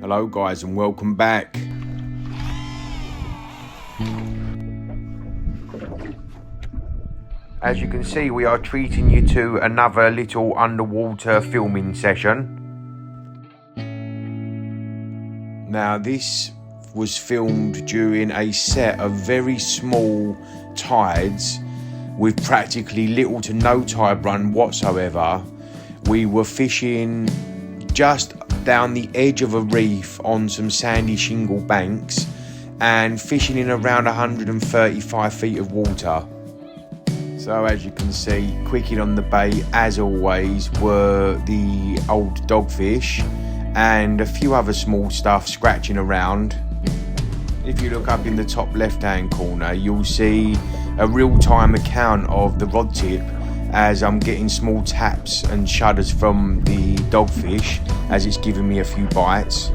Hello guys and welcome back. As you can see, we are treating you to another little underwater filming session. Now this was filmed during a set of very small tides with practically little to no tide run whatsoever. We were fishing just down the edge of a reef on some sandy shingle banks and fishing in around 135 feet of water. So as you can see, quicking on the bait as always were the old dogfish and a few other small stuff scratching around. If you look up in the top left hand corner, you'll see a real-time account of the rod tip as I'm getting small taps and shudders from the dogfish as it's giving me a few bites.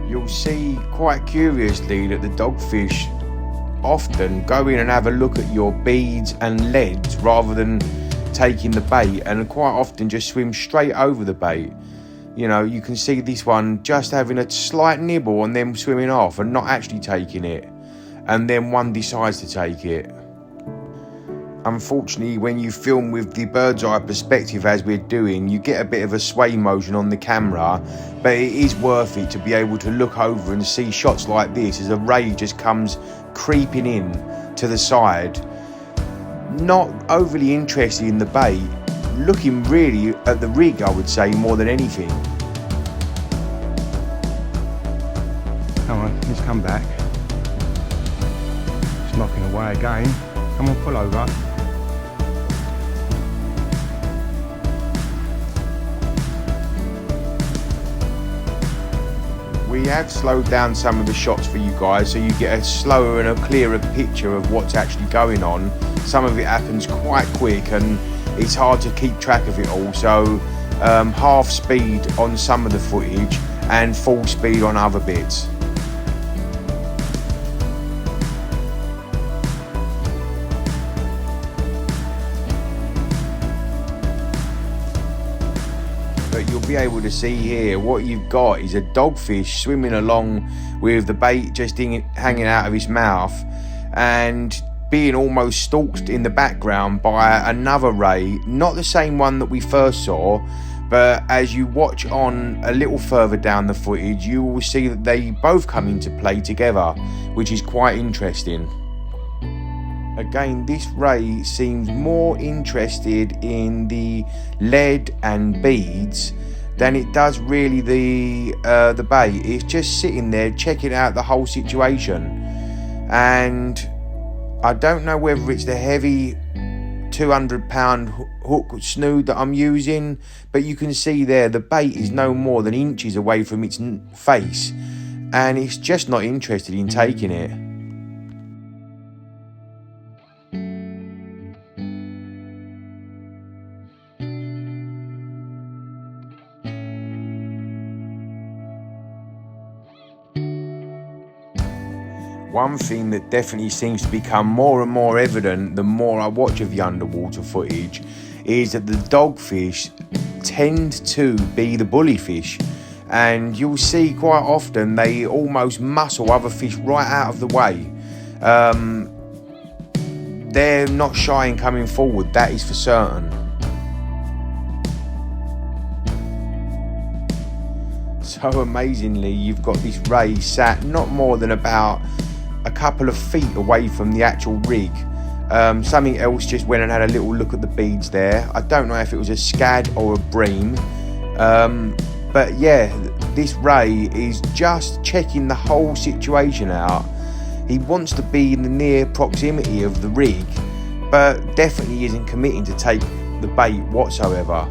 You'll see quite curiously that the dogfish often go in and have a look at your beads and leads rather than taking the bait, and quite often just swim straight over the bait. You know, you can see this one just having a slight nibble and then swimming off and not actually taking it. And then one decides to take it. Unfortunately, when you film with the bird's eye perspective as we're doing, you get a bit of a sway motion on the camera, but it is worth it to be able to look over and see shots like this as a ray just comes creeping in to the side. Not overly interested in the bait, looking really at the rig, I would say, more than anything. Come on, let's come back. It's knocking away again. Come on, pull over. We have slowed down some of the shots for you guys so you get a slower and a clearer picture of what's actually going on. Some of it happens quite quick and it's hard to keep track of it all, so half speed on some of the footage and full speed on other bits. But you'll be able to see here what you've got is a dogfish swimming along with the bait just hanging out of his mouth and being almost stalked in the background by another ray, not the same one that we first saw, but as you watch on a little further down the footage, you will see that they both come into play together, which is quite interesting. Again, this ray seems more interested in the lead and beads than it does really the bait. It's just sitting there checking out the whole situation, and I don't know whether it's the heavy 200-pound hook snood that I'm using, but you can see there the bait is no more than inches away from its face and it's just not interested in taking it. One thing that definitely seems to become more and more evident the more I watch of the underwater footage is that the dogfish tend to be the bully fish, and you'll see quite often they almost muscle other fish right out of the way. They're not shy in coming forward, that is for certain. So amazingly, you've got this ray sat not more than about a couple of feet away from the actual rig. Something else just went and had a little look at the beads there. I don't know if it was a scad or a bream, but yeah, this ray is just checking the whole situation out. He wants to be in the near proximity of the rig, but definitely isn't committing to take the bait whatsoever.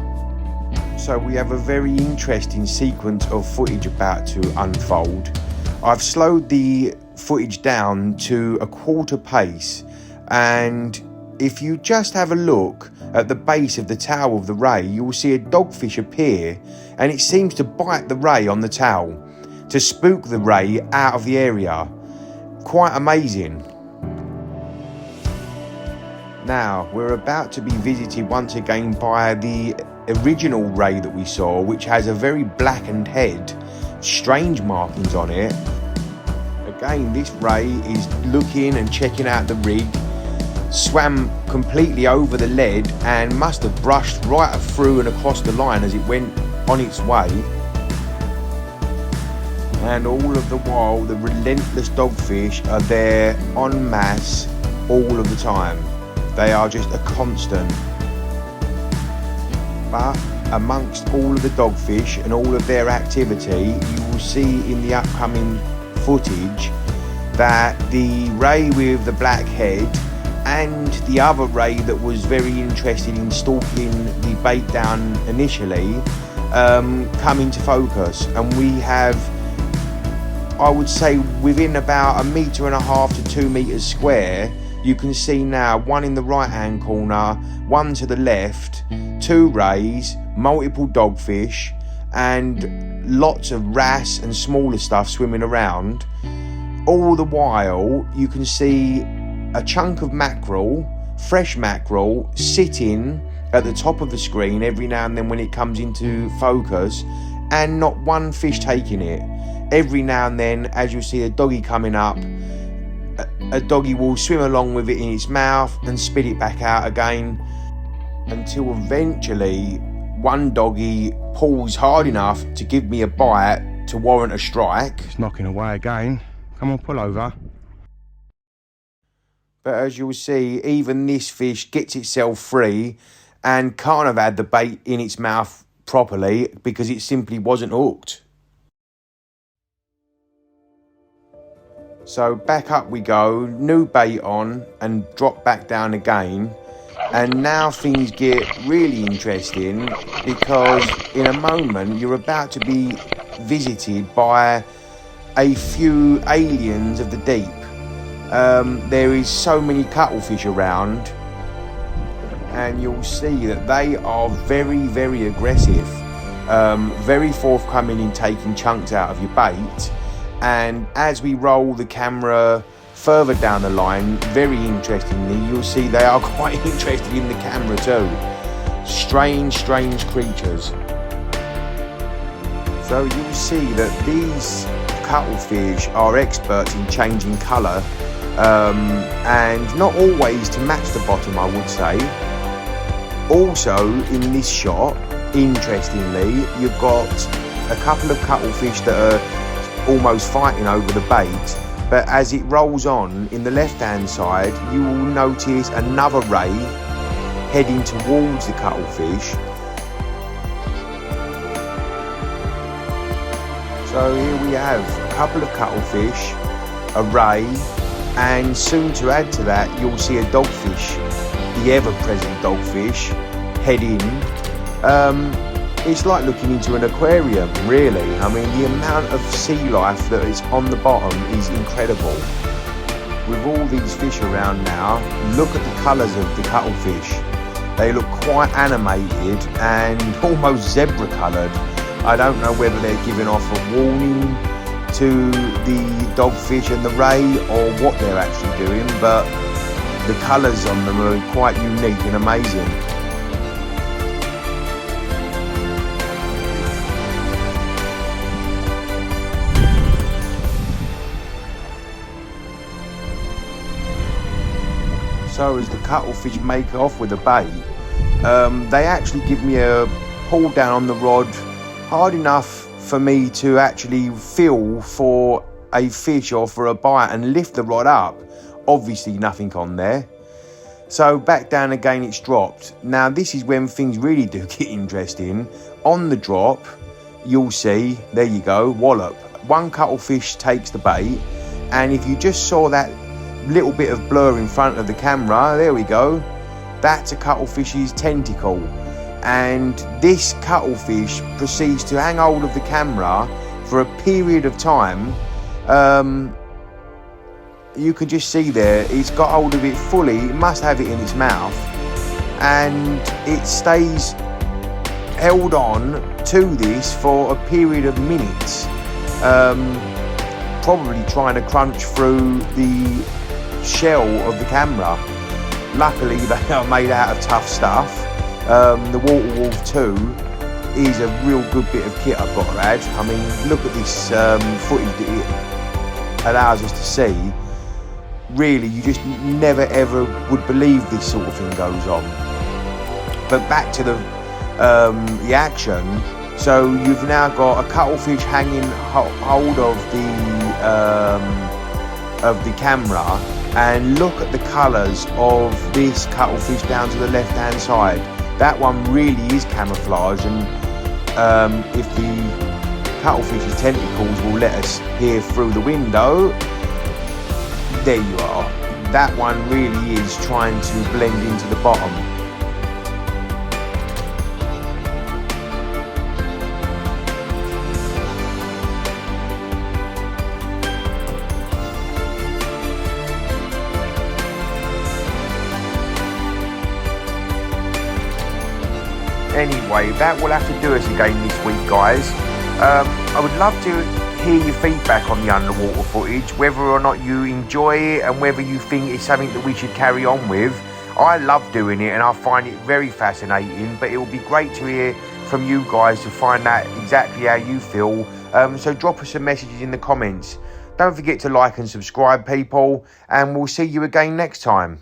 So we have a very interesting sequence of footage about to unfold. I've slowed the footage down to a quarter pace, and if you just have a look at the base of the tail of the ray, you will see a dogfish appear, and it seems to bite the ray on the tail to spook the ray out of the area. Quite amazing. Now, we're about to be visited once again by the original ray that we saw, which has a very blackened head, strange markings on it. Again, this ray is looking and checking out the rig, swam completely over the lead and must have brushed right through and across the line as it went on its way. And all of the while, the relentless dogfish are there en masse all of the time. They are just a constant. But amongst all of the dogfish and all of their activity, you will see in the upcoming footage that the ray with the black head and the other ray that was very interested in stalking the bait down initially come into focus, and we have, I would say, within about 1.5 meters to 2 meters square, you can see now one in the right hand corner, one to the left, 2 rays, multiple dogfish, and lots of wrasse and smaller stuff swimming around. All the while, you can see a chunk of mackerel, fresh mackerel, sitting at the top of the screen every now and then when it comes into focus, and not one fish taking it. Every now and then, as you see a doggy coming up, a doggy will swim along with it in its mouth and spit it back out again, until eventually one doggy pulls hard enough to give me a bite to warrant a strike. It's knocking away again. Come on, pull over. But as you'll see, even this fish gets itself free and can't have had the bait in its mouth properly because it simply wasn't hooked. So back up we go, new bait on, and drop back down again. And now things get really interesting, because in a moment you're about to be visited by a few aliens of the deep. There is so many cuttlefish around, and you'll see that they are very, very aggressive, very forthcoming in taking chunks out of your bait. And as we roll the camera further down the line, very interestingly, you'll see they are quite interested in the camera too. Strange creatures. So you'll see that these cuttlefish are experts in changing colour, and not always to match the bottom, I would say. Also in this shot, interestingly, you've got a couple of cuttlefish that are almost fighting over the bait, but as it rolls on in the left hand side, you will notice another ray heading towards the cuttlefish. So here we have a couple of cuttlefish, a ray, and soon to add to that you'll see a dogfish, the ever-present dogfish, head in. It's like looking into an aquarium, really. I mean, the amount of sea life that is on the bottom is incredible. With all these fish around now, look at the colours of the cuttlefish. They look quite animated and almost zebra coloured. I don't know whether they're giving off a warning to the dogfish and the ray or what they're actually doing, but the colours on them are quite unique and amazing. So as the cuttlefish make off with the bait, they actually give me a pull down on the rod hard enough for me to actually feel for a fish or for a bite and lift the rod up. Obviously nothing on there. So back down again, it's dropped. Now this is when things really do get interesting. On the drop, you'll see, there you go, wallop. One cuttlefish takes the bait, and if you just saw that little bit of blur in front of the camera, there we go, that's a cuttlefish's tentacle, and this cuttlefish proceeds to hang hold of the camera for a period of time. You can just see there, it's got hold of it fully, it must have it in its mouth, and it stays held on to this for a period of minutes, probably trying to crunch through the shell of the camera. Luckily, they are made out of tough stuff. The Water Wolf 2 is a real good bit of kit, I've got to add. I mean, look at this footage that it allows us to see. Really, you just never ever would believe this sort of thing goes on. But back to the action. So you've now got a cuttlefish hanging hold of the camera, and look at the colours of this cuttlefish down to the left hand side. That one really is camouflage, and if the cuttlefish's tentacles will let us hear through the window, there you are. That one really is trying to blend into the bottom. Anyway, that will have to do us again this week, guys. I would love to hear your feedback on the underwater footage, whether or not you enjoy it and whether you think it's something that we should carry on with. I love doing it and I find it very fascinating, but it will be great to hear from you guys to find out exactly how you feel. So drop us some messages in the comments. Don't forget to like and subscribe, people, and we'll see you again next time.